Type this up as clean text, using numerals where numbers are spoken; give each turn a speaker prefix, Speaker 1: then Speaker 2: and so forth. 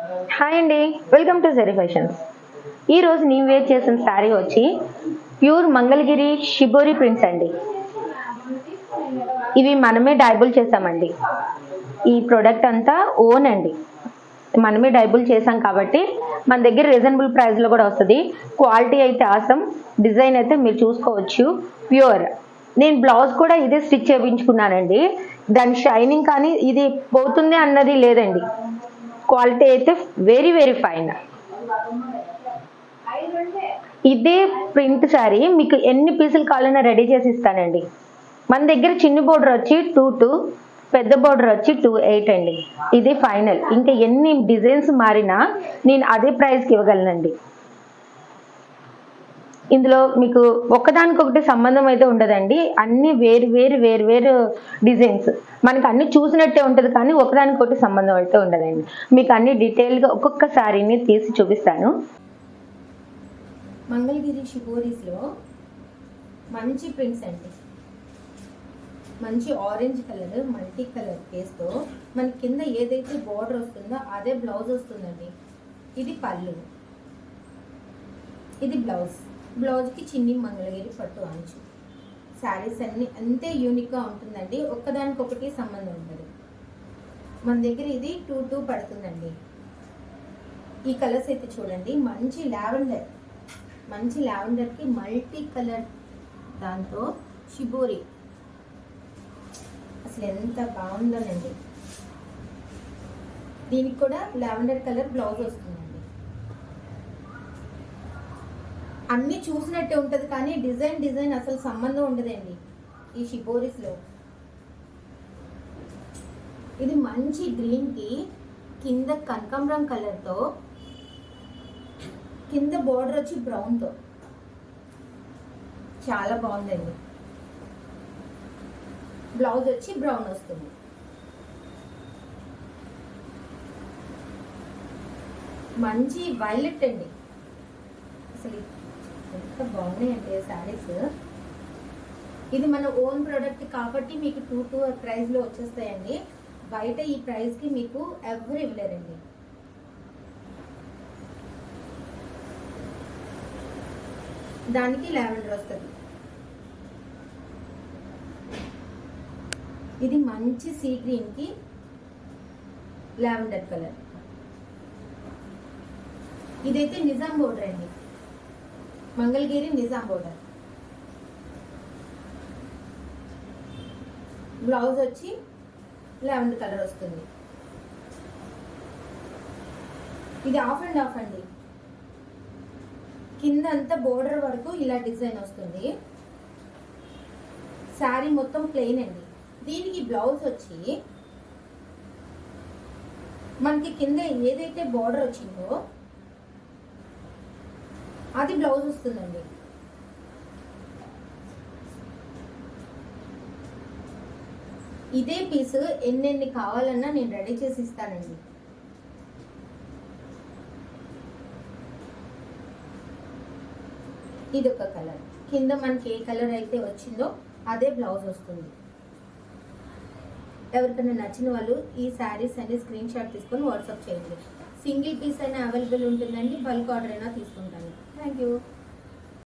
Speaker 1: Hi అండి, welcome to zari fashions. ఈరోజు నేను వేర్ చేసిన శారీ వచ్చి ప్యూర్ మంగళగిరి షిబోరి ప్రింట్స్ అండి. ఇవి మనమే డైబుల్ చేసామండి. ఈ ప్రోడక్ట్ అంతా ఓన్ అండి, మనమే డైబుల్ చేసాం కాబట్టి మన దగ్గర రీజనబుల్ ప్రైస్లో కూడా వస్తుంది. క్వాలిటీ అయితే ఆసం, డిజైన్ అయితే మీరు చూసుకోవచ్చు ప్యూర్. నేను బ్లౌజ్ కూడా ఇదే స్టిచ్ చేయించుకున్నానండి. దాని షైనింగ్ కానీ ఇది పోతుంది అన్నది లేదండి. క్వాలిటీ అయితే వెరీ వెరీ ఫైన్. ఇదే ప్రింట్ శారీ మీకు ఎన్ని పీసులు కావాలన్నా రెడీ చేసి ఇస్తానండి. మన దగ్గర చిన్న బోర్డర్ వచ్చి 2 పెద్ద బోర్డర్ వచ్చి 2.8 అండి. ఇది ఫైనల్. ఇంకా ఎన్ని డిజైన్స్ మారినా నేను అదే ప్రైస్కి ఇవ్వగలనండి. ఇందులో మీకు ఒకదానికొకటి సంబంధం అయితే ఉండదండి. అన్ని వేరు వేరు వేరు వేరు డిజైన్స్ మనకు అన్ని చూసినట్టే ఉంటుంది, కానీ ఒకదానికొకటి సంబంధం అయితే ఉండదండి. మీకు అన్ని డీటెయిల్గా ఒక్కొక్క శారీని తీసి చూపిస్తాను.
Speaker 2: మంగళగిరి షిబోరీస్లో మంచి ప్రింట్స్ అండి. మంచి ఆరెంజ్ కలర్ మల్టీ కలర్ కేస్తో మన కింద ఏదైతే బార్డర్ వస్తుందో అదే బ్లౌజ్ వస్తుందండి. ఇది పళ్ళు, ఇది బ్లౌజ్కి చిన్ని మంగళగిరి పట్టు అంచు. శారీస్ అన్ని అంతే యూనిక్గా ఉంటుందండి, ఒక్కదానికొకటి సంబంధం ఉంటుంది. మన దగ్గర ఇది 2 పడుతుందండి. ఈ కలర్స్ అయితే చూడండి, మంచి లావెండర్కి మల్టీ కలర్, దాంతో షిబోరి అసలు ఎంత బాగుందోనండి. దీనికి కూడా లావెండర్ కలర్ బ్లౌజ్ వస్తుందండి. అన్నీ చూసినట్టే ఉంటుంది, కానీ డిజైన్ అసలు సంబంధం ఉండదండి ఈ షిబోరీస్లో. ఇది మంచి గ్రీన్కి కింద కనకాంబరం కలర్తో, కింద బోర్డర్ వచ్చి బ్రౌన్తో చాలా బాగుందండి. బ్లౌజ్ వచ్చి బ్రౌన్ వస్తుంది. మంచి వైలెట్ అండి. అసలు ఎంత బాగున్నాయండి శారీస్. ఇది మన ఓన్ ప్రోడక్ట్ కాబట్టి మీకు 2 ప్రైస్లో వచ్చేస్తాయండి. బయట ఈ ప్రైస్కి మీకు ఎవరు ఇవ్వలేరండి. దానికి లావెండర్ వస్తుంది. ఇది మంచి సీ గ్రీన్కి లావెండర్ కలర్. ఇదైతే నిజాం బోర్డర్ అండి, మంగళగిరి నిజాం బోర్డర్. బ్లౌజ్ వచ్చి లావెండర్ కలర్ వస్తుంది. ఇది ఆఫ్ అండ్ ఆఫ్ అండి. కింద అంతా బోర్డర్ వరకు ఇలా డిజైన్ వస్తుంది. శారీ మొత్తం ప్లెయిన్ అండి. దీనికి బ్లౌజ్ వచ్చి మనకి కింద ఏదైతే బోర్డర్ వచ్చిందో అది బ్లౌజ్ వస్తుందండి. ఇదే పీస్ ఎన్నెన్ని కావాలన్నా నేను రెడీ చేసి ఇస్తానండి. ఇది ఒక కలర్, కింద మనకి ఏ కలర్ అయితే వచ్చిందో అదే బ్లౌజ్ వస్తుంది. ఎవరికైనా నచ్చిన వాళ్ళు ఈ శారీస్ అన్ని స్క్రీన్ షాట్ తీసుకొని వాట్సాప్ చేయండి. సింగిల్ పీస్ అయినా అవైలబుల్ ఉంటుందండి, బల్క్ ఆర్డర్ అయినా తీసుకుంటాను. Thank you.